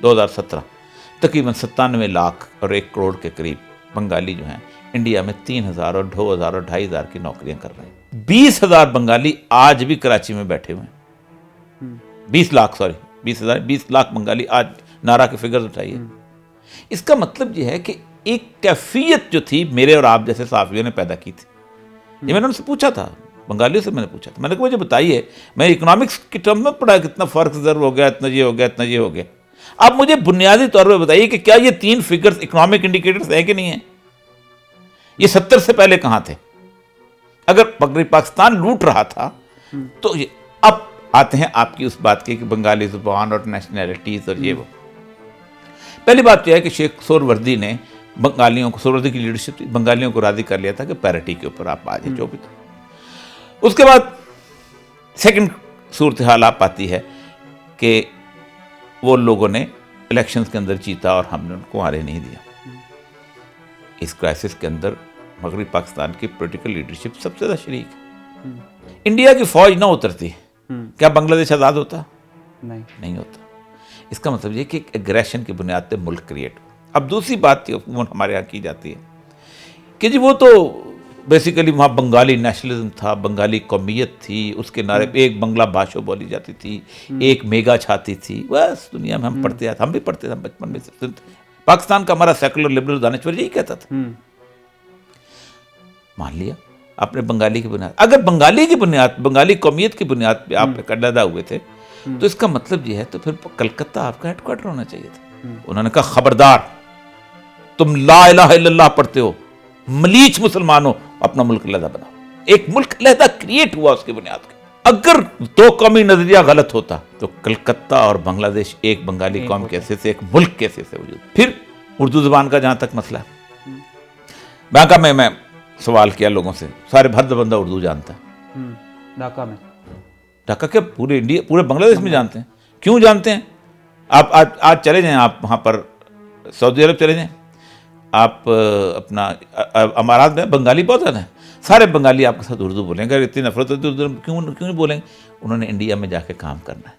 2017 تقریباً 97 لاکھ اور 1 کروڑ کے قریب بنگالی جو ہیں انڈیا میں 3000 اور 2000 اور 2500 کی نوکریاں کر رہے ہیں. 20,000 بنگالی آج بھی کراچی میں بیٹھے ہوئے ہیں. 20 لاکھ بنگالی آج نعرہ کے فگرز اٹھائیے. اس کا مطلب یہ ہے کہ ایک کیفیت جو تھی میرے اور آپ جیسے صحافیوں نے پیدا کی تھی. یہ میں نے ان سے پوچھا تھا، بنگالیوں سے میں نے پوچھا تھا، میں نے کہا مجھے بتائیے، میں اکنامکس کی ٹرم میں پڑھا کتنا فرق ضرور ہو گیا، اتنا یہ ہو گیا، اتنا یہ ہو گیا. آپ مجھے بنیادی طور پہ بتائیے کہ کیا یہ 3 فگرز اکنامک انڈیکیٹرز ہیں کہ نہیں ہیں؟ یہ 70 سے پہلے کہاں تھے؟ اگر مغربی پاکستان لوٹ رہا تھا تو اب آتے ہیں آپ کی اس بات کی کہ بنگالی زبان اور نیشنلٹیز اور یہ وہ. پہلی بات یہ ہے کہ شیخ سہروردی نے بنگالیوں کو، سہروردی کی لیڈرشپ بنگالیوں کو راضی کر لیا تھا کہ پیرٹی کے اوپر آپ آ جائیں جو بھی تھا. اس کے بعد سیکنڈ صورتحال آپ آتی ہے کہ وہ لوگوں نے الیکشنز کے اندر جیتا اور ہم نے ان کو آنے نہیں دیا. اس کرائسس کے اندر مغربی پاکستان کی پولیٹیکل لیڈرشپ سب سے زیادہ شریک ہے. انڈیا کی فوج نہ اترتی کیا بنگلہ دیش آزاد ہوتا؟ نہیں ہوتا. اس کا مطلب یہ کہ ایک ایگریشن کی بنیاد پہ ملک کریٹ ہو. اب دوسری بات ہمارے یہاں کی جاتی ہے کہ جی وہ تو بیسیکلی وہاں بنگالی نیشنلزم تھا، بنگالی قومیت تھی، اس کے نعرے پہ ایک بنگلہ بھاشو بولی جاتی تھی، ایک میگا چھاتی تھی. بس دنیا میں ہم پڑھتے آتے، ہم بھی پڑھتے تھے، ہم بچپن میں سنتے. پاکستان کا ہمارا سیکولر لبرل دانشور یہی کہتا تھا. مان لیا آپ نے بنگالی کی بنیاد، اگر بنگالی کی بنیاد، بنگالی قومیت کی بنیاد پہ آپ پیدا ہوئے تھے تو اس کا مطلب یہ ہے تو پھر کلکتہ آپ کا ہیڈ کوارٹر ہونا چاہیے تھا. انہوں نے کہا خبردار، تم لا الہ الا اللہ پڑھتے ہو، ملیچ مسلمان ہو، اپنا ملک علیحدہ بناؤ. ایک ملک علیحدہ کریٹ ہوا اس کی بنیاد کے. اگر 2 قومی نظریہ غلط ہوتا تو کلکتہ اور بنگلہ دیش ایک بنگالی قوم کے حیثیت سے، ایک ملک کے حیثیت سے وجود. پھر اردو زبان کا جہاں تک مسئلہ ہے، ڈھاکہ میں سوال کیا لوگوں سے، سارے بھر بندہ اردو جانتا ہے. ڈھاکہ کیا پورے انڈیا، پورے بنگلہ دیش میں جانتے ہیں. کیوں جانتے ہیں؟ آپ آج چلے جائیں، آپ وہاں پر سعودی عرب چلے جائیں، آپ اپنا امارات میں بنگالی بہت زیادہ ہیں. سارے بنگالی آپ کے ساتھ اردو بولیں گے. اگر اتنی نفرت ہوتی ہے اردو کیوں نہیں بولیں گے؟ انہوں نے انڈیا میں جا کے کام کرنا ہے.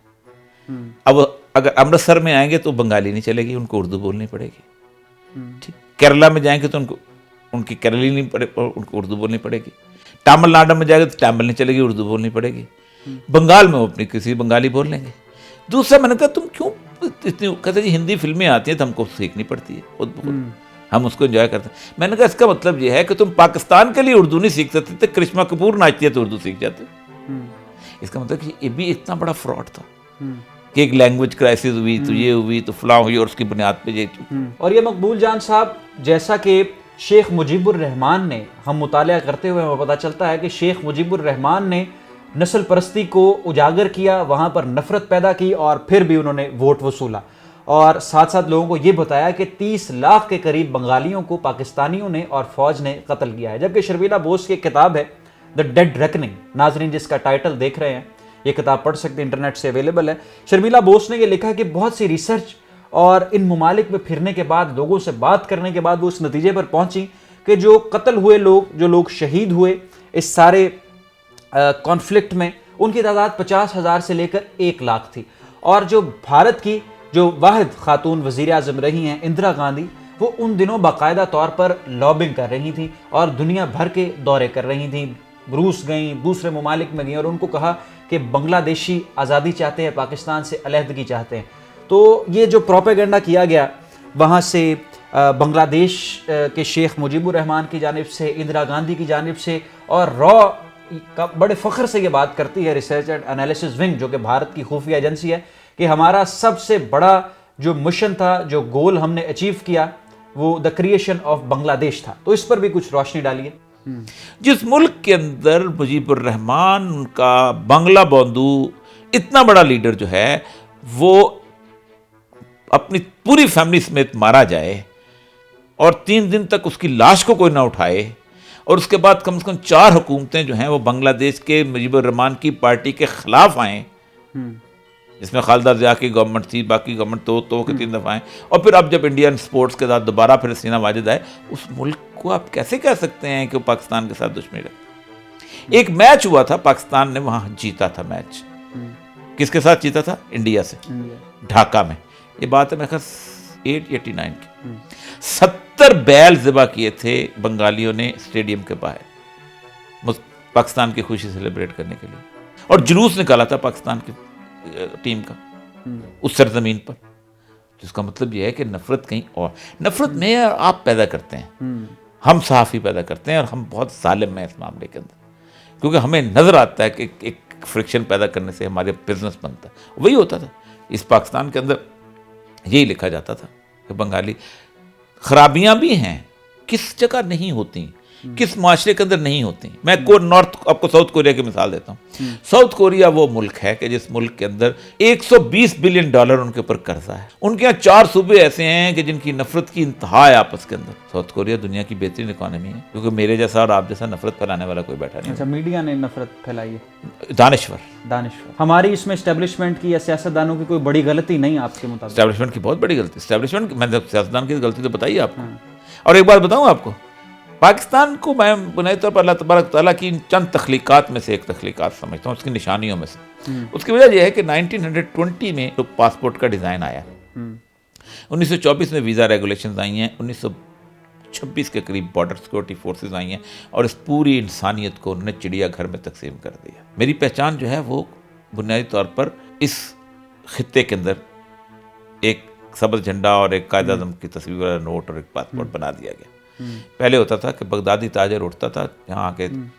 اب اگر امرتسر میں آئیں گے تو بنگالی نہیں چلے گی، ان کو اردو بولنی پڑے گی. کیرلا میں جائیں گے تو ان کی کیرلی نہیں پڑے، ان کو اردو بولنی پڑے گی. تامل ناڈو میں جائے گا تو تامل نہیں چلے گی، اردو بولنی پڑے گی. بنگال میں وہ اپنی کسی بنگالی بول لیں گے. دوسرا میں نے کہا تم کیوں اتنی کہتے جی ہندی فلمیں آتی ہیں تو ہم کو سیکھنی پڑتی ہے، خود بخود ہم اس کو انجوائے کرتے ہیں. میں نے کہا اس کا مطلب یہ ہے کہ تم پاکستان کے لیے اردو نہیں سیکھ سکتے تھے، کرشمہ کپور ناچتی ہے تو اردو سیکھ جاتے. اس کا مطلب کہ یہ بھی اتنا بڑا فراڈ تھا کہ ایک لینگویج کرائسس ہوئی تو یہ ہوئی تو فلاں ہوئی اور اس کی بنیاد پہ یہ. اور یہ مقبول جان صاحب، جیسا کہ شیخ مجیب الرحمان نے، ہم مطالعہ کرتے ہوئے ہمیں پتہ چلتا ہے کہ شیخ مجیب الرحمان نے نسل پرستی کو اجاگر کیا، وہاں پر نفرت پیدا کی اور پھر بھی انہوں نے ووٹ وصولا، اور ساتھ ساتھ لوگوں کو یہ بتایا کہ 30 لاکھ کے قریب بنگالیوں کو پاکستانیوں نے اور فوج نے قتل کیا ہے. جبکہ شرمیلا بوس کی کتاب ہے دا ڈیڈ ریکننگ، ناظرین جس کا ٹائٹل دیکھ رہے ہیں یہ کتاب پڑھ سکتے ہیں، انٹرنیٹ سے اویلیبل ہے. شرمیلا بوس نے یہ لکھا کہ بہت سی ریسرچ اور ان ممالک میں پھرنے کے بعد، لوگوں سے بات کرنے کے بعد وہ اس نتیجے پر پہنچی کہ جو قتل ہوئے لوگ، جو لوگ شہید ہوئے اس سارے کانفلکٹ میں، ان کی تعداد 50,000 سے لے کر 1 لاکھ تھی. اور جو بھارت کی جو واحد خاتون وزیر اعظم رہی ہیں اندرا گاندھی، وہ ان دنوں باقاعدہ طور پر لابنگ کر رہی تھیں اور دنیا بھر کے دورے کر رہی تھیں. روس گئیں، دوسرے ممالک میں گئیں اور ان کو کہا کہ بنگلہ دیشی آزادی چاہتے ہیں، پاکستان سے علیحدگی چاہتے ہیں. تو یہ جو پروپیگنڈا کیا گیا وہاں سے بنگلہ دیش کے شیخ مجیب الرحمان کی جانب سے، اندرا گاندھی کی جانب سے، اور بڑے فخر سے یہ بات کرتی ہے ریسرچ اینڈ انالیسس ونگ جو کہ بھارت کی خفیہ ایجنسی ہے کہ ہمارا سب سے بڑا جو مشن تھا، جو گول ہم نے اچیو کیا، وہ دا کریشن آف بنگلہ دیش تھا. تو اس پر بھی کچھ روشنی ڈالیے. جس ملک کے اندر مجیب الرحمان کا بنگلہ بندو اتنا بڑا لیڈر جو ہے وہ اپنی پوری فیملی سمیت مارا جائے اور 3 دن تک اس کی لاش کو کوئی نہ اٹھائے، اور اس کے بعد کم سے کم 4 حکومتیں جو ہیں وہ بنگلہ دیش کے مجیب الرحمان کی پارٹی کے خلاف آئیں، جس میں خالدہ ضیاء کی گورنمنٹ تھی، باقی گورنمنٹ تو کے 3 دفعہ آئیں، اور پھر اب جب انڈین سپورٹس کے ساتھ دوبارہ پھر حسینہ واجد آئے، اس ملک کو آپ کیسے کہہ سکتے ہیں کہ وہ پاکستان کے ساتھ دشمنی رکھتے؟ ایک میچ ہوا تھا، پاکستان نے وہاں جیتا تھا میچ. کس کے ساتھ جیتا تھا؟ انڈیا سے، ڈھاکہ میں. یہ بات ہے میں 89 کی 70 بیل ذبح کیے تھے بنگالیوں نے اسٹیڈیم کے باہر پاکستان کی خوشی سیلیبریٹ کرنے کے لیے, اور جلوس نکالا تھا پاکستان کی ٹیم کا اس سرزمین پر, جس کا مطلب یہ ہے کہ نفرت کہیں اور, نفرت میں آپ پیدا کرتے ہیں, ہم صحافی پیدا کرتے ہیں, اور ہم بہت ظالم ہیں اس معاملے کے اندر, کیونکہ ہمیں نظر آتا ہے کہ ایک فرکشن پیدا کرنے سے ہمارے بزنس بنتا ہے. وہی ہوتا تھا اس پاکستان کے اندر, یہی لکھا جاتا تھا کہ بنگالی, خرابیاں بھی ہیں, کس جگہ نہیں ہوتی, کس معاشرے کے اندر نہیں ہوتی. میں آپ کو ساؤتھ کوریا کی مثال دیتا ہوں. ساؤتھ کوریا وہ ملک ہے کہ جس ملک کے اندر $120 بلین ان کے اوپر قرضہ ہے. ان کے یہاں 4 صوبے ایسے ہیں کہ جن کی نفرت کی انتہا ہے آپس کے اندر. ساؤتھ کوریا دنیا کی بہترین اکانومی ہے, کیونکہ میرے جیسا اور آپ جیسا نفرت پھیلانے والا کوئی بیٹھا نہیں. اچھا, میڈیا نے نفرت پھیلائی ہے, دانشور. ہماری اس میں اسٹیبلشمنٹ کی یا سیاستدانوں کی کوئی بڑی غلطی نہیں آپ کے مطابق؟ اسٹیبلشمنٹ کی بہت بڑی غلطی, اسٹیبلشمنٹ میں نے سیاستدان کی غلطی تو بتائی آپ کو. اور ایک بات بتاؤں آپ کو, پاکستان کو میں بنیادی طور پر اللہ تبارک تعالیٰ کی چند تخلیقات میں سے ایک تخلیقات سمجھتا ہوں, اس کی نشانیوں میں سے. اس کی وجہ یہ ہے کہ 1920 میں پاسپورٹ کا ڈیزائن آیا, 1924 میں ویزا ریگولیشنز آئی ہیں, 1926 کے قریب بارڈر سیکورٹی فورسز آئی ہیں, اور اس پوری انسانیت کو انہوں نے چڑیا گھر میں تقسیم کر دیا. میری پہچان جو ہے وہ بنیادی طور پر اس خطے کے اندر ایک سبز جھنڈا اور ایک قائد اعظم کی تصویر والا نوٹ اور ایک پاسپورٹ بنا دیا گیا. پہلے ہوتا تھا کہ بغدادی تاجر اٹھتا تھا یہاں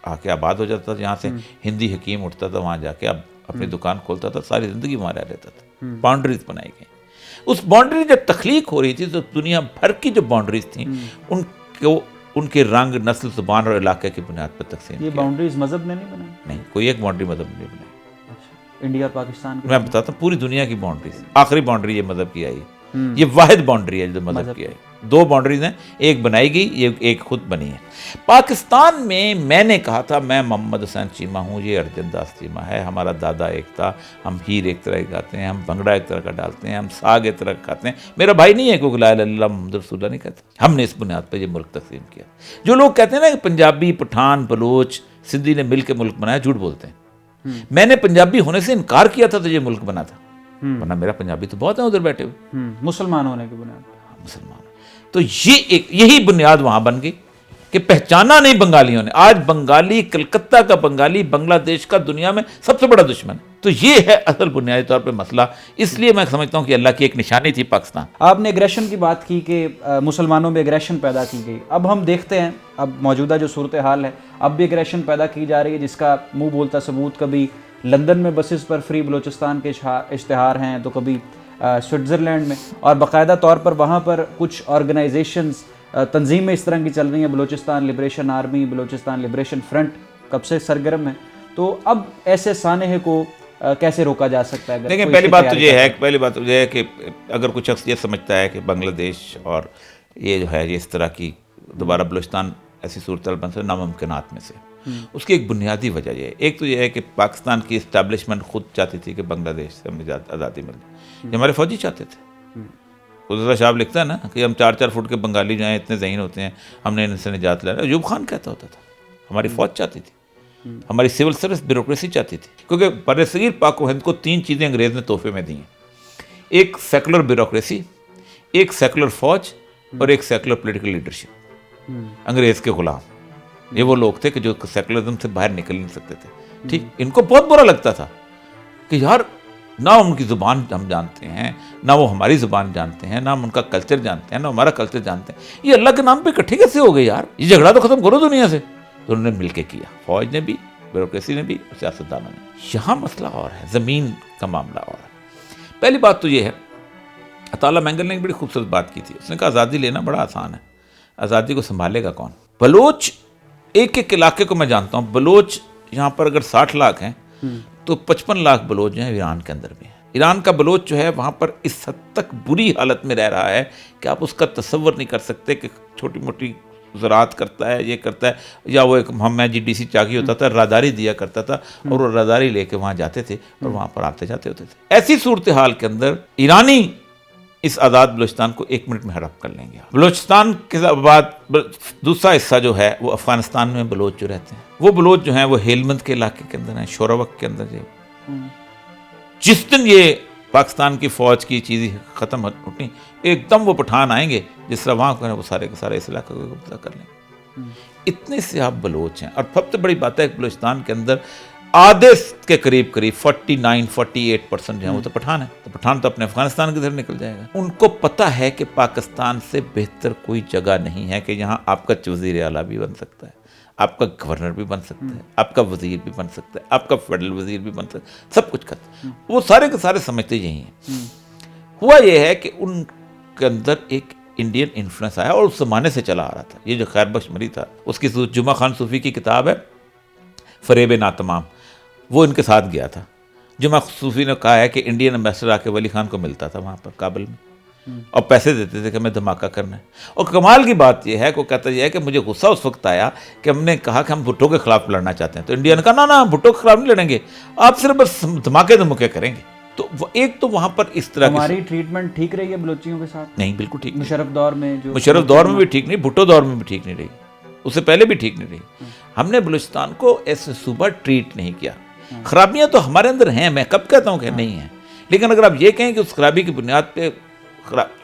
آ کے آباد ہو جاتا تھا, یہاں سے ہندی حکیم اٹھتا تھا, وہاں جا کے اب اپنی دکان کھولتا تھا, ساری زندگی وہاں رہ لیتا تھا. باؤنڈریز بنائی گئی. اس باؤنڈری جب تخلیق ہو رہی تھی تو دنیا بھر کی جو باؤنڈریز تھیں ان کے رنگ, نسل, زبان اور علاقے کی بنیاد پر تقسیم. یہ باؤنڈریز مذہب نے نہیں بنائی؟ نہیں, کوئی ایک باؤنڈری مذہب نے نہیں بنائی. انڈیا اور پاکستان میں بتاتا ہوں, پوری دنیا کی باؤنڈریز, آخری باؤنڈری یہ مذہب کی آئی, یہ واحد باؤنڈری ہے جو مذہب کی آئی. 2 باؤنڈریز ہیں, ایک بنائی گئی, یہ ایک خود بنی ہے. پاکستان میں نے کہا تھا میں محمد حسین چیمہ ہوں, یہ ارجن داس چیمہ ہے, ہمارا دادا ایک تھا, ہم ہیر ایک طرح کا گاتے ہیں, ہم بھنگڑا ایک طرح کا ڈالتے ہیں, ہم ساگ ایک طرح کا کھاتے ہیں. میرا بھائی نہیں ہے کیونکہ لا الہ الا اللہ محمد رسول اللہ نہیں کہتا. ہم نے اس بنیاد پہ یہ ملک تقسیم کیا. جو لوگ کہتے ہیں نا کہ پنجابی, پٹھان, بلوچ, سندھی نے مل کے ملک بنایا, جھوٹ بولتے ہیں. میں نے پنجابی ہونے سے انکار کیا تھا تو یہ ملک بنا تھا, ورنہ میرا پنجابی تو بہت ہے ادھر بیٹھے ہوئے. مسلمان ہونے کی بنیاد, مسلمان. تو یہی بنیاد وہاں بن گئی کہ پہچانا نہیں بنگالیوں نے. آج بنگالی, کلکتہ کا بنگالی بنگلہ دیش کا دنیا میں سب سے بڑا دشمن ہے. تو یہ ہے اصل بنیادی طور پہ مسئلہ. اس لیے میں سمجھتا ہوں کہ اللہ کی ایک نشانی تھی پاکستان. آپ نے ایگریشن کی بات کی کہ مسلمانوں میں ایگریشن پیدا کی گئی. اب ہم دیکھتے ہیں اب موجودہ جو صورتحال ہے, اب بھی ایگریشن پیدا کی جا رہی ہے, جس کا منہ بولتا ثبوت کبھی لندن میں بسز پر فری بلوچستان کے اشتہار ہیں, تو کبھی سوئٹزرلینڈ میں, اور باقاعدہ طور پر وہاں پر کچھ آرگنائزیشنز, تنظیمیں اس طرح کی چل رہی ہیں. Balochistan liberation army, Balochistan liberation front کب سے سرگرم ہے. تو اب ایسے سانحے کو کیسے روکا جا سکتا ہے؟ دیکھیں, پہلی بات تو یہ ہے کہ اگر کچھ شخص یہ سمجھتا ہے کہ بنگلہ دیش اور یہ جو ہے یہ اس طرح کی دوبارہ بلوچستان ایسی صورتحال بن سکے, ناممکنات میں سے, اس کی ایک بنیادی وجہ یہ ہے. ایک تو یہ ہے کہ پاکستان کی اسٹیبلشمنٹ خود چاہتی تھی کہ بنگلہ دیش سے ہمیں آزادی مل جائے. یہ ہمارے فوجی چاہتے تھے. عزت شاہ لکھتا ہے نا کہ ہم 4-4 فٹ کے بنگالی جو ہیں اتنے ذہین ہوتے ہیں, ہم نے ان سے نجات لینا. ایوب خان کہتا ہوتا تھا ہماری فوج چاہتی تھی, ہماری سول سروس بیوروکریسی چاہتی تھی. کیونکہ برصغیر پاک و ہند کو 3 چیزیں انگریز نے تحفے میں دی ہیں, ایک سیکولر بیوروکریسی, ایک سیکولر فوج, اور ایک سیکولر پولیٹیکل لیڈرشپ. انگریز کے غلام یہ وہ لوگ تھے کہ جو سیکولرزم سے باہر نکل نہیں سکتے تھے. ٹھیک, ان کو بہت برا لگتا تھا کہ یار نہ ان کی زبان ہم جانتے ہیں, نہ وہ ہماری زبان جانتے ہیں, نہ ہم ان کا کلچر جانتے ہیں, نہ ہمارا کلچر جانتے ہیں. یہ اللہ کے نام پہ اکٹھے کیسے ہو گئے یار, یہ جھگڑا تو ختم کرو دنیا سے. تو انہوں نے مل کے کیا, فوج نے بھی, بیوروکریسی نے بھی, اور سیاستدانوں نے. یہاں مسئلہ اور ہے, زمین کا معاملہ اور ہے. پہلی بات تو یہ ہے, اطالعہ مینگل نے ایک بڑی خوبصورت بات کی تھی. اس نے کہا آزادی لینا بڑا آسان ہے, آزادی کو سنبھالے گا کون؟ بلوچ ایک علاقے کو میں جانتا ہوں, بلوچ یہاں پر اگر 60 لاکھ ہیں تو 55 لاکھ بلوچ جو ہیں ایران کے اندر بھی ہیں. ایران کا بلوچ جو ہے وہاں پر اس حد تک بری حالت میں رہ رہا ہے کہ آپ اس کا تصور نہیں کر سکتے, کہ چھوٹی موٹی زراعت کرتا ہے, یہ کرتا ہے, یا وہ ایک میں جی ڈی سی چاکی ہوتا تھا, راداری دیا کرتا تھا, اور وہ راداری لے کے وہاں جاتے تھے اور وہاں پر آتے جاتے ہوتے تھے. ایسی صورتحال کے اندر ایرانی اس آزاد بلوچستان کو 1 منٹ میں ہڑپ کر لیں گے. بلوچستان کے بعد دوسرا حصہ جو ہے وہ افغانستان میں بلوچ جو رہتے ہیں, وہ بلوچ جو ہیں وہ ہیلمند کے علاقے کے اندر ہیں, شوروک کے اندر. جس دن یہ پاکستان کی فوج کی چیزیں ختم ہوتی، ایک دم وہ پٹھان آئیں گے جس طرح وہاں وہ سارے کے سارے اس علاقے کو قبضہ کر لیں گے. اتنے سے آپ بلوچ ہیں. اور سب سے بڑی بات ہے کہ بلوچستان کے اندر آدھے کے قریب 49-48% جو ہیں وہ تو پٹھان ہیں. تو پٹھان تو اپنے افغانستان کی طرف نکل جائے گا. ان کو پتہ ہے کہ پاکستان سے بہتر کوئی جگہ نہیں ہے کہ یہاں آپ کا وزیر اعلیٰ بھی بن سکتا ہے، آپ کا گورنر بھی بن سکتا ہے، آپ کا وزیر بھی بن سکتا ہے، آپ کا فیڈرل وزیر بھی بن سکتا ہے، سب کچھ کرتا ہے. وہ سارے کے سارے سمجھتے یہی ہیں. ہوا یہ ہے کہ ان کے اندر ایک انڈین انفلوئنس آیا اور اس زمانے سے چلا آ رہا تھا. یہ جو خیر بخش مری تھا، اس کی جمعہ خان صوفی کی کتاب ہے فریب ناتمام، وہ ان کے ساتھ گیا تھا. جمعہ صوفی نے کہا ہے کہ انڈین امبیسڈر آ کے ولی خان کو ملتا تھا وہاں پر کابل میں اور پیسے دیتے تھے کہ ہمیں دھماکہ کرنا ہے. اور کمال کی بات یہ ہے کہ وہ کہتا یہ ہے کہ مجھے غصہ اس وقت آیا کہ ہم نے کہا کہ ہم بھٹو کے خلاف لڑنا چاہتے ہیں. تو انڈیا نے کہا نہ بھٹو کے خلاف نہیں لڑیں گے، آپ صرف بس دھماکے کریں گے. تو ایک تو وہاں پر اس طرح ہماری ٹریٹمنٹ ٹھیک رہی ہے بلوچیوں کے ساتھ؟ نہیں، بالکل ٹھیک. مشرف دور میں بھی ٹھیک نہیں، بھٹو دور میں بھی ٹھیک نہیں رہی، اس سے پہلے بھی ٹھیک نہیں رہی. ہم نے بلوچستان کو ایسے صوبہ ٹریٹ نہیں کیا. خرابیاں تو ہمارے اندر ہیں، میں کب کہتا ہوں کہ نہیں ہیں، لیکن اگر آپ یہ کہیں کہ اس خرابی کی بنیاد پہ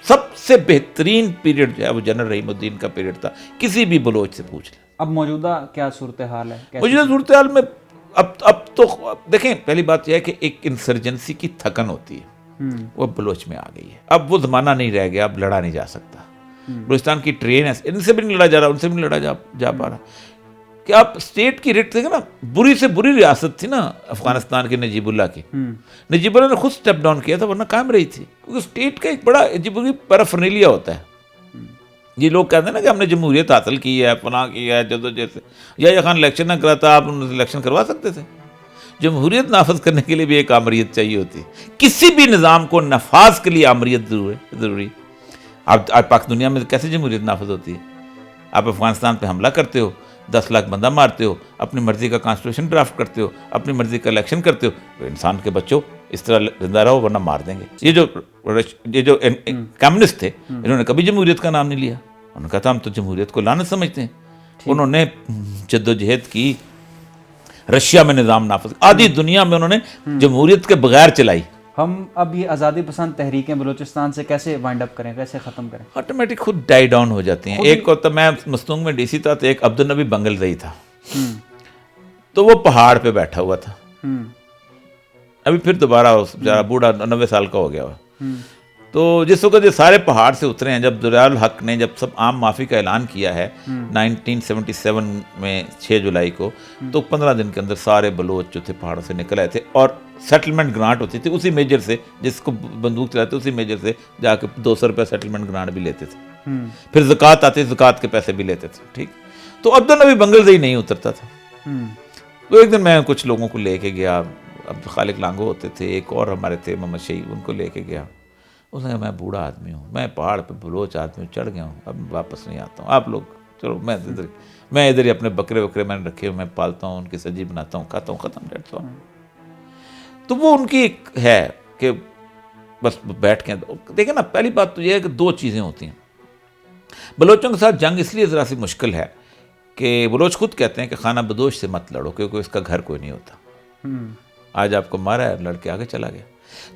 سب سے بہترین پیریڈ جو ہے وہ جنرل رحیم الدین کا پیریڈ تھا. کسی بھی بلوچ سے پوچھ لیں. اب موجودہ کیا صورتحال ہے؟ موجودہ صورتحال میں اب تو دیکھیں، پہلی بات یہ ہے کہ ایک انسرجنسی کی تھکن ہوتی ہے، وہ بلوچ میں آ گئی ہے. اب وہ زمانہ نہیں رہ گیا، اب لڑا نہیں جا سکتا. بلوچستان کی ٹرین ہے، ان سے بھی نہیں لڑا جا رہا، ان سے بھی نہیں لڑا جا پا رہا. کہ آپ اسٹیٹ کی ریٹ دیکھیں نا، بری سے بری ریاست تھی نا افغانستان کی نجیب اللہ کی. نجیب اللہ نے خود سٹیپ ڈاؤن کیا تھا، ورنہ قائم رہی تھی. کیونکہ اسٹیٹ کا ایک بڑا عجیب پیرافرنیلیا ہوتا ہے. یہ لوگ کہتے ہیں نا کہ ہم نے جمہوریت حاصل کی ہے، فلاں کی ہے، جیسے یا خان الیکشن نہ کراتا آپ الیکشن کروا سکتے تھے. جمہوریت نافذ کرنے کے لیے بھی ایک آمریت چاہیے ہوتی ہے. کسی بھی نظام کو نفاذ کے لیے آمریت ضروری. آپ پاک دنیا میں کیسے جمہوریت نافذ ہوتی ہے؟ آپ افغانستان پہ حملہ کرتے ہو، 10 لاکھ بندہ مارتے ہو، اپنی مرضی کا کانسٹیٹیوشن ڈرافٹ کرتے ہو، اپنی مرضی کا الیکشن کرتے ہو. انسان کے بچوں اس طرح زندہ رہو ورنہ مار دیں گے. یہ جو کمیونسٹ تھے، انہوں نے کبھی جمہوریت کا نام نہیں لیا. انہوں نے کہا تھا ہم تو جمہوریت کو لعنت سمجھتے ہیں. انہوں نے جدوجہد کی، رشیا میں نظام نافذ، آدھی دنیا میں انہوں نے جمہوریت کے بغیر چلائی. ہم اب یہ آزادی پسند تحریکیں بلوچستان سے کیسے وائنڈ اپ کریں، کیسے ختم کریں؟ آٹومیٹک خود ڈائی ڈاؤن ہو جاتی ہیں. ایک کو تو میں مستونگ میں ڈی سی تھا، تو ایک عبدالنبی بنگلزئی تھا، تو وہ پہاڑ پہ بیٹھا ہوا تھا. ابھی پھر دوبارہ بوڑھا 90 سال کا ہو گیا ہوا. تو جس وقت یہ سارے پہاڑ سے اترے ہیں، جب ضیاء الحق نے جب سب عام معافی کا اعلان کیا ہے 1977 میں 6 جولائی کو، تو 15 دن کے اندر سارے بلوچ جو تھے پہاڑوں سے نکل آئے تھے. اور سیٹلمنٹ گرانٹ ہوتی تھی اسی میجر سے، جس کو بندوق چلاتے اسی میجر سے جا کے 200 روپے سیٹلمنٹ گرانٹ بھی لیتے تھے. پھر زکوٰۃ آتی، زکوٰۃ کے پیسے بھی لیتے تھے. ٹھیک. تو عبدالنبی بنگلزئی نہیں اترتا تھا. تو ایک دن میں کچھ لوگوں کو لے کے گیا، عبد خالق لانگو ہوتے تھے، ایک اور ہمارے تھے محمد شہید، ان کو لے کے گیا. اس نے کہا میں بوڑھا آدمی ہوں، میں پہاڑ پہ بلوچ آدمی ہوں، چڑھ گیا ہوں، اب واپس نہیں آتا ہوں. آپ لوگ چلو، میں ادھر ہی اپنے بکرے میں نے رکھے ہوئے، میں پالتا ہوں، ان کی سبزی بناتا ہوں، کھاتا ہوں، ختم. تو وہ ان کی ایک ہے کہ بس بیٹھ کے دیکھیں نا. پہلی بات تو یہ ہے کہ 2 چیزیں ہوتی ہیں بلوچوں کے ساتھ. جنگ اس لیے ذرا سی مشکل ہے کہ بلوچ خود کہتے ہیں کہ خانہ بدوش سے مت لڑو، کیونکہ اس کا گھر کوئی نہیں ہوتا. آج آپ کو مارا ہے، لڑ کے آگے چلا گیا.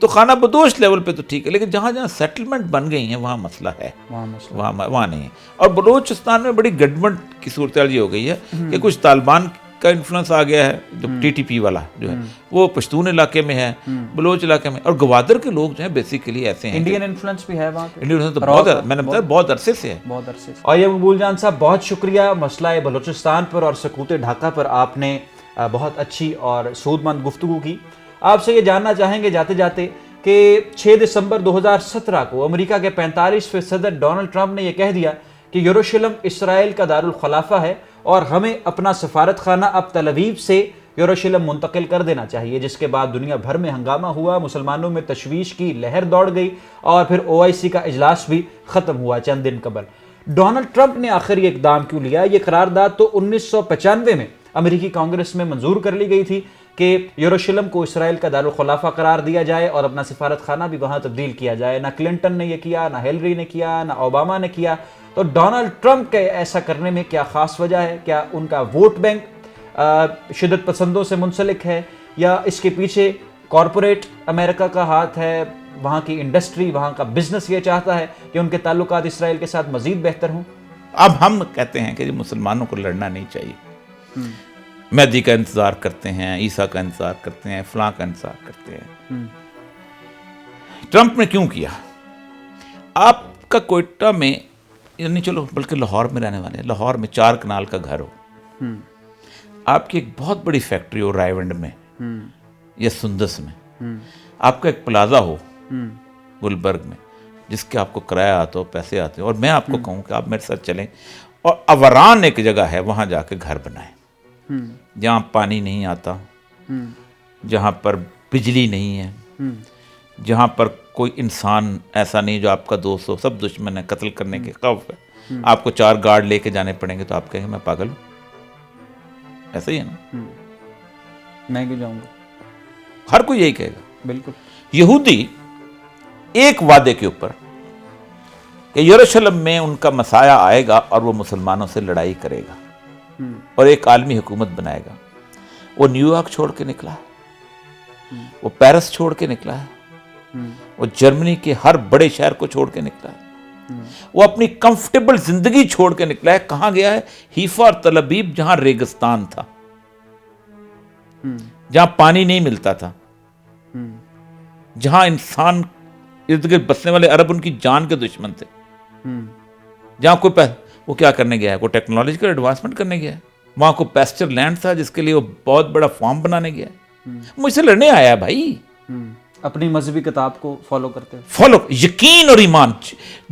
تو خانہ بدوش لیول پہ تو ٹھیک ہے، لیکن جہاں سیٹلمنٹ بن گئی ہیں وہاں مسئلہ ہے، وہاں نہیں ہے. اور بلوچستان میں بڑی گڈمٹ کی صورتحال یہ ہو گئی ہے کہ کچھ طالبان کا انفلوئنس آ گیا ہے، جو ٹی ٹی پی والا جو ہے وہ پشتون علاقے میں ہے، بلوچ علاقے میں. اور گوادر کے لوگ جو ہیں بیسیکلی ایسے ہیں. انڈین انفلوئنس بھی ہے وہاں پہ. انڈین انفلوئنس تو بہت، میں نے بتایا بہت عرصے سے ہے، بہت عرصے سے. اور یہ مقبول جان صاحب، بہت شکریہ. مسئلہ بلوچستان پر اور سکوت ڈھاکہ پر آپ نے بہت اچھی اور سود مند گفتگو کی. آپ سے یہ جاننا چاہیں گے جاتے جاتے کہ 6 دسمبر 2017 کو امریکہ کے 45ویں صدر ڈونلڈ ٹرمپ نے یہ کہہ دیا کہ یروشلم اسرائیل کا دارالخلافہ ہے اور ہمیں اپنا سفارت خانہ اب تل ابیب سے یروشلم منتقل کر دینا چاہیے. جس کے بعد دنیا بھر میں ہنگامہ ہوا، مسلمانوں میں تشویش کی لہر دوڑ گئی اور پھر OIC کا اجلاس بھی ختم ہوا چند دن قبل. ڈونلڈ ٹرمپ نے آخر یہ اقدام کیوں لیا؟ یہ قرارداد تو 1995 میں امریکی کانگریس میں منظور کر لی گئی تھی کہ یروشلم کو اسرائیل کا دارالخلافہ قرار دیا جائے اور اپنا سفارت خانہ بھی وہاں تبدیل کیا جائے. نہ کلنٹن نے یہ کیا، نہ ہیلری نے کیا، نہ اوباما نے کیا. تو ڈونلڈ ٹرمپ کے ایسا کرنے میں کیا خاص وجہ ہے؟ کیا ان کا ووٹ بینک شدت پسندوں سے منسلک ہے، یا اس کے پیچھے کارپوریٹ امریکہ کا ہاتھ ہے، وہاں کی انڈسٹری، وہاں کا بزنس یہ چاہتا ہے کہ ان کے تعلقات اسرائیل کے ساتھ مزید بہتر ہوں؟ اب ہم کہتے ہیں کہ مسلمانوں کو لڑنا نہیں چاہیے، مہدی کا انتظار کرتے ہیں، عیسیٰ کا انتظار کرتے ہیں، فلاں کا انتظار کرتے ہیں۔ ٹرمپ نے کیوں کیا؟ آپ کا کوئٹہ میں، یعنی چلو بلکہ لاہور میں رہنے والے ہیں، لاہور میں 4 کنال کا گھر ہو، آپ کی ایک بہت بڑی فیکٹری ہو رائے ونڈ میں یا سندس میں، آپ کا ایک پلازا ہو گلبرگ میں جس کے آپ کو کرایہ آتا ہو، پیسے آتے ہیں، اور میں آپ کو کہوں کہ آپ میرے ساتھ چلیں اور اوران ایک جگہ ہے وہاں جا کے گھر بنائیں، جہاں پانی نہیں آتا، جہاں پر بجلی نہیں ہے، جہاں پر کوئی انسان ایسا نہیں جو آپ کا دوست ہو، سب دشمن ہے، قتل کرنے کے خوف ہے، آپ کو 4 گارڈ لے کے جانے پڑیں گے تو آپ کہیں گے میں پاگل ہوں، ایسا ہی ہے نا؟ میں کیوں جاؤں گا؟ ہر کوئی یہی کہے گا۔ بالکل۔ یہودی ایک وعدے کے اوپر کہ یروشلم میں ان کا مسایہ آئے گا اور وہ مسلمانوں سے لڑائی کرے گا اور ایک عالمی حکومت بنائے گا، وہ نیو یارک چھوڑ کے نکلا ہے، وہ پیرس چھوڑ کے نکلا ہے، وہ جرمنی کے ہر بڑے شہر کو چھوڑ کے نکلا ہے، وہ اپنی کمفرٹیبل زندگی چھوڑ کے نکلا ہے۔ کہاں گیا ہے؟ حیفا اور تل ابیب، جہاں ریگستان تھا، جہاں پانی نہیں ملتا تھا، جہاں انسان ارد گرد بسنے والے عرب ان کی جان کے دشمن تھے، جہاں کوئی وہ کیا کرنے گیا ہے؟ کوئی ٹیکنالوجیکل ایڈوانسمنٹ کرنے گیا ہے؟ وہاں کو پیسچر لینڈ تھا جس کے لیے وہ بہت بڑا فارم بنانے گیا ہے۔ مجھ سے لڑنے آیا ہے بھائی، اپنی مذہبی کتاب کو فالو کرتے ہیں۔ فالو، یقین اور ایمان۔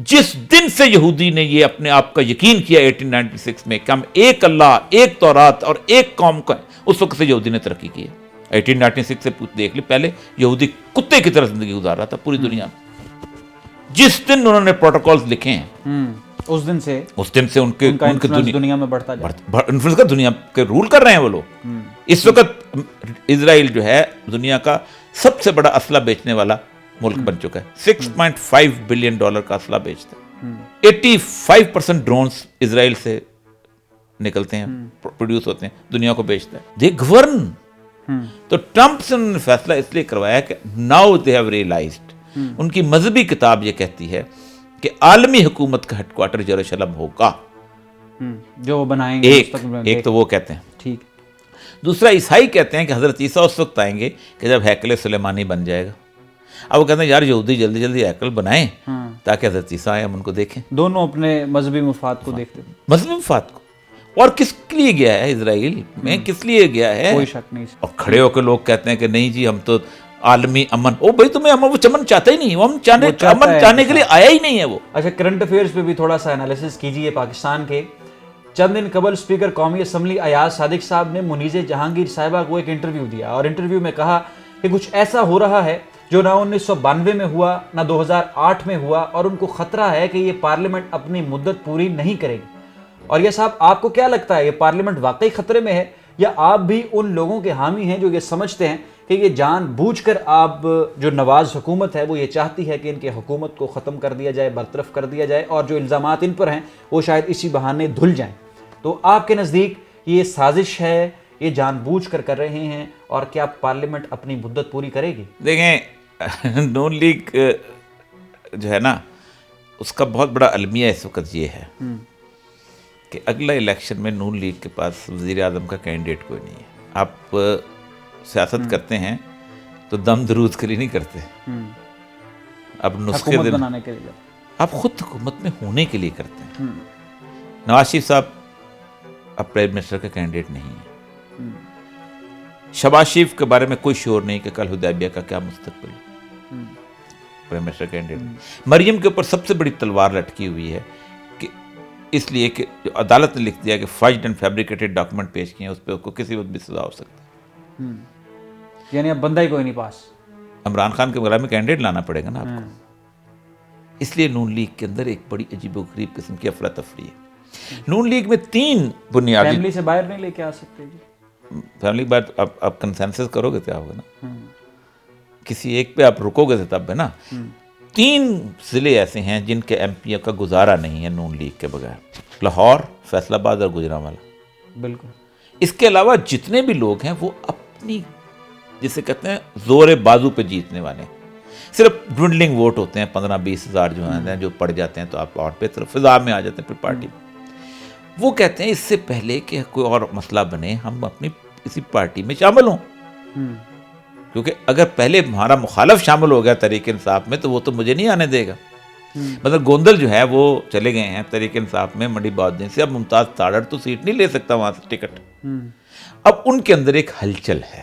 جس دن سے یہودی نے یہ اپنے آپ کا یقین کیا 1896 میں کہ ہم ایک اللہ، ایک تورات اور ایک قوم کا ہے، اس وقت سے یہودی نے ترقی کی ہے۔ 1896 سے دیکھ لی، پہلے یہودی کتے کی طرح زندگی گزار رہا تھا پوری دنیا میں۔ جس دن انہوں نے پروٹوکولز لکھے ہیں، اس دن سے ان کے دنیا میں بڑھتا جا رہا ہے، انفلوئنس کا دنیا کے رول کر رہے ہیں وہ لوگ۔ اس وقت اسرائیل جو ہے دنیا کا سب سے بڑا اسلحہ بیچنے والا ملک بن چکا ہے، $6.5 بلین کا اسلحہ بیچتا ہے۔ 85% ڈرونز اسرائیل سے نکلتے ہیں، پروڈیوس ہوتے ہیں، دنیا کو بیچتا ہے۔ دے گورن۔ تو ٹرمپ سے انہوں نے فیصلہ اس لیے کروایا کہ ناؤ دے ہیو ریئلائزڈ، ان کی مذہبی کتاب یہ کہتی ہے کہ عالمی حکومت کا ہیڈ کوارٹر یروشلم ہوگا، جو وہ بنائیں گے۔ ایک تو وہ کہتے ہیں، ٹھیک۔ دوسرا عیسائی کہتے ہیں کہ حضرت عیسیٰ اس وقت آئیں گے کہ جب ہیکل سلیمانی بن جائے گا۔ اب وہ کہتے ہیں یار یہودی جلدی جلدی ہیکل بنائیں تاکہ حضرت عیسیٰ آئے، ہم ان کو دیکھیں۔ دونوں اپنے مذہبی مفاد کو دیکھتے ہیں، مذہبی مفاد کو۔ اور کس لیے گیا ہے اسرائیل میں، کس لیے گیا ہے؟ کوئی شک نہیں۔ اور کھڑے ہو کے لوگ کہتے ہیں کہ نہیں جی ہم تو عالمی امن۔ او بھائی تمہیں وہ چمن چاہتا ہی نہیں، وہ امن چاہنے کے لیے آیا ہی نہیں ہے وہ۔ اچھا، کرنٹ افیئرز پہ بھی تھوڑا سا انالیسس کیجیے۔ پاکستان کے چند دن قبل اسپیکر قومی اسمبلی ایاز صادق صاحب نے منیز جہانگیر صاحبہ کو ایک انٹرویو دیا، اور انٹرویو میں کہا کہ کچھ ایسا ہو رہا ہے جو نہ 1992 میں ہوا نہ 2008 میں ہوا، اور ان کو خطرہ ہے کہ یہ پارلیمنٹ اپنی مدت پوری نہیں کرے گی۔ اور یہ صاحب، آپ کو کیا لگتا ہے، یہ پارلیمنٹ واقعی خطرے میں ہے، یا آپ بھی ان لوگوں کے حامی ہیں جو یہ سمجھتے ہیں کہ یہ جان بوجھ کر آپ جو نواز حکومت ہے وہ یہ چاہتی ہے کہ ان کی حکومت کو ختم کر دیا جائے، برطرف کر دیا جائے، اور جو الزامات ان پر ہیں وہ شاید اسی بہانے دھل جائیں؟ تو آپ کے نزدیک یہ سازش ہے، یہ جان بوجھ کر رہے ہیں، اور کیا پارلیمنٹ اپنی مدت پوری کرے گی؟ دیکھیں، نون لیگ جو ہے نا، اس کا بہت بڑا المیہ اس وقت یہ ہے کہ اگلا الیکشن میں نون لیگ کے پاس وزیر اعظم کا کینڈیڈیٹ کوئی نہیں ہے۔ آپ سیاست کرتے ہیں تو دم درود کے لیے نہیں کرتے، اب نسخے بنانے کے لیے، آپ خود حکومت میں ہونے کے لیے کرتے ہیں۔ نواز شریف صاحب اب پرائم منسٹر کا کینڈیڈیٹ نہیں ہے، شہباز شریف کے بارے میں کوئی شور نہیں کہ کل حدیبیہ کا کیا مستقبل ہے، پرائم منسٹر کینڈیڈیٹ۔ مریم کے اوپر سب سے بڑی تلوار لٹکی ہوئی ہے، کہ اس لیے کہ جو عدالت نے لکھ دیا کہ فارجڈ اینڈ فیبریکیٹڈ ڈاکومنٹ پیش کیے ہیں، اس پہ اس کو کسی وقت بھی سزا ہو سکتی ہے۔ یعنی اب بندہ ہی کوئی نہیں پاس، عمران خان کے بارے میں کینڈیڈیٹ لانا پڑے گا نا آپ کو۔ اس لیے نون لیگ کے اندر ایک بڑی عجیب و غریب قسم کی افراتفری ہے۔ نون لیگ میں 3 بنیادی، فیملی سے باہر نہیں لے کے آ سکتے جی، فیملی کے بعد آپ کنسنسس کرو گے کیا ہوگا نا، کسی ایک پہ آپ رکو گے تب ہے نا۔ 3 ضلع ایسے ہیں جن کے ایم پی کا گزارا نہیں ہے نون لیگ کے بغیر، لاہور، فیصل آباد اور گوجرانوالا۔ بالکل۔ اس کے علاوہ جتنے بھی لوگ ہیں وہ اپنی جسے کہتے ہیں زور بازو پہ جیتنے والے ہیں۔ صرف ڈونڈلنگ ووٹ ہوتے ہیں 15-20 ہزار جو ہیں جو پڑ جاتے ہیں تو آپ اور بہتر فضا میں آ جاتے ہیں پھر پارٹی میں. وہ کہتے ہیں اس سے پہلے کہ کوئی اور مسئلہ بنے ہم اپنی اسی پارٹی میں شامل ہوں, کیونکہ اگر پہلے ہمارا مخالف شامل ہو گیا تحریک انصاف میں تو وہ تو مجھے نہیں آنے دے گا. مطلب گوندل جو ہے وہ چلے گئے ہیں تحریک انصاف میں منڈی بہادین سے, اب ممتاز تاڑڑ تو سیٹ نہیں لے سکتا وہاں سے ٹکٹ. اب ان کے اندر ایک ہلچل ہے,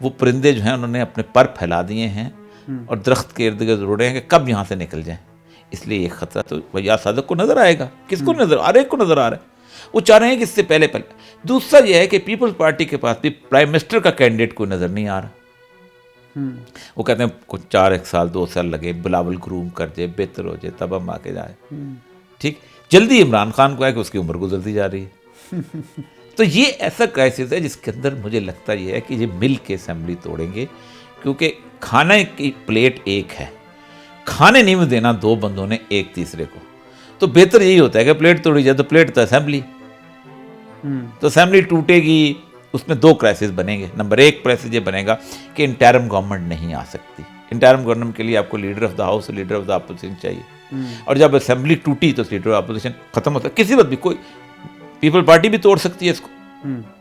وہ پرندے جو ہیں انہوں نے اپنے پر پھیلا دیے ہیں اور درخت کے ارد گرد روڑے ہیں کہ کب یہاں سے نکل جائیں. اس لیے یہ خطرہ تو وجہ صادق کو نظر آئے گا, کس کو نظر آ رہا ہے, ایک کو نظر آ رہا ہے. وہ چاہ رہے ہیں کہ اس سے پہلے. دوسرا یہ ہے کہ پیپلز پارٹی کے پاس بھی پرائم منسٹر کا کینڈیڈیٹ کوئی نظر نہیں آ رہا. وہ کہتے ہیں کچھ 4 سال 2 سال لگے, بلاول گروم کر جائے, بہتر ہو جائے, تب ہم آ کے جائیں. ٹھیک, جلدی عمران خان کو ہے کہ اس کی عمر گزرتی جا رہی ہے. تو یہ ایسا کرائسس ہے جس کے اندر مجھے لگتا یہ ہے کہ یہ مل کے اسمبلی توڑیں گے, کیونکہ کھانے کی پلیٹ ایک ہے, کھانے نہیں میں دینا 2 بندوں نے ایک تیسرے کو. تو بہتر یہی ہوتا ہے کہ پلیٹ توڑی جائے, تو پلیٹ تو اسمبلی, تو اسمبلی ٹوٹے گی, اس میں 2 کرائسس بنیں گے. نمبر 1 کرائسس یہ بنے گا کہ انٹرم گورنمنٹ نہیں آ سکتی. انٹرم گورنمنٹ کے لیے آپ کو لیڈر آف دا ہاؤس اور لیڈر آف دا اپوزیشن چاہیے, اور جب اسمبلی ٹوٹی تو لیڈر آف اپوزیشن ختم ہوتا ہے. کسی وقت بھی کوئی پیپل پارٹی بھی توڑ سکتی ہے اس کو,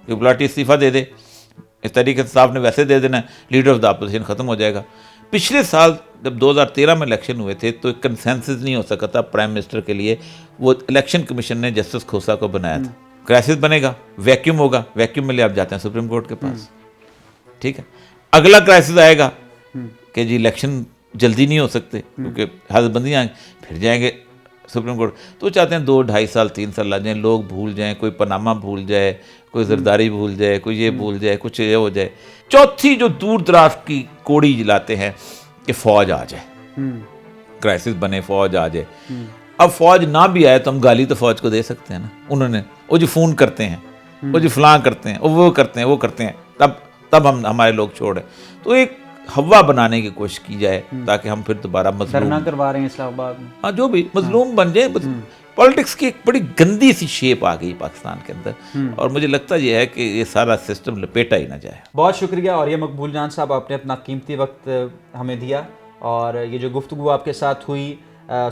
پیپل پارٹی استعفیٰ دے دے, اس طریقے سے صاحب نے ویسے دے دینا ہے, لیڈر آف دا اپوزیشن ختم ہو جائے گا. پچھلے سال جب 2013 میں الیکشن ہوئے تھے تو ایک کنسنسس نہیں ہو سکا تھا پرائم منسٹر کے لیے, وہ الیکشن کمیشن نے جسٹس کھوسا کو بنایا تھا. کرائسس بنے گا, ویکیوم ہوگا, ویکیوم میں لے آپ جاتے ہیں سپریم کورٹ کے پاس. ٹھیک ہے, اگلا کرائسس آئے گا کہ جی الیکشن جلدی نہیں ہو سکتے کیونکہ حد بندیاں آئیں, پھر جائیں گے سپریم کورٹ. تو چاہتے ہیں 2-2.5 سال 3 سال لگ جائیں, لوگ بھول جائیں, کوئی پاناما بھول جائے, کوئی زرداری بھول جائے, کوئی یہ بھول جائے, کچھ یہ ہو جائے. چوتھی جو دور دراز کی کوڑی جلاتے ہیں کہ فوج آ جائے, کرائسس بنے, فوج آ جائے. اب فوج نہ بھی آئے تو ہم گالی تو فوج کو دے سکتے ہیں نا. انہوں نے وہ جو فون کرتے ہیں, وہ جو فلاں کرتے ہیں, وہ کرتے ہیں, وہ کرتے ہیں, تب ہم ہمارے لوگ چھوڑیں. تو ایک ہوا بنانے کی کوشش کی جائے تاکہ ہم پھر دوبارہ مظلوم کروا رہے ہیں اسلام آباد میں, ہاں جو بھی مظلوم بن جائیں. پالیٹکس کی ایک بڑی گندی سی شیپ آ گئی پاکستان کے اندر, اور مجھے لگتا یہ ہے کہ یہ سارا سسٹم لپیٹا ہی نہ جائے. بہت شکریہ. اور یہ مقبول جان صاحب, آپ نے اپنا قیمتی وقت ہمیں دیا, اور یہ جو گفتگو آپ کے ساتھ ہوئی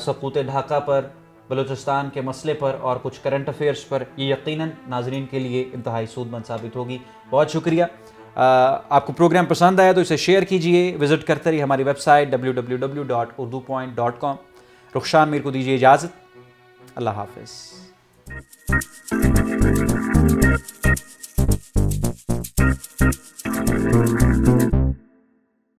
سقوط ڈھاکہ پر, بلوچستان کے مسئلے پر اور کچھ کرنٹ افیئرس پر, یہ یقیناً ناظرین کے لیے انتہائی سود مند ثابت ہوگی. بہت شکریہ. آپ کو پروگرام پسند آیا تو اسے شیئر کیجئے, وزٹ کرتے رہیے ہماری ویب سائٹ www.urdupoint.com. رخشان میر کو دیجیے اجازت. اللہ حافظ.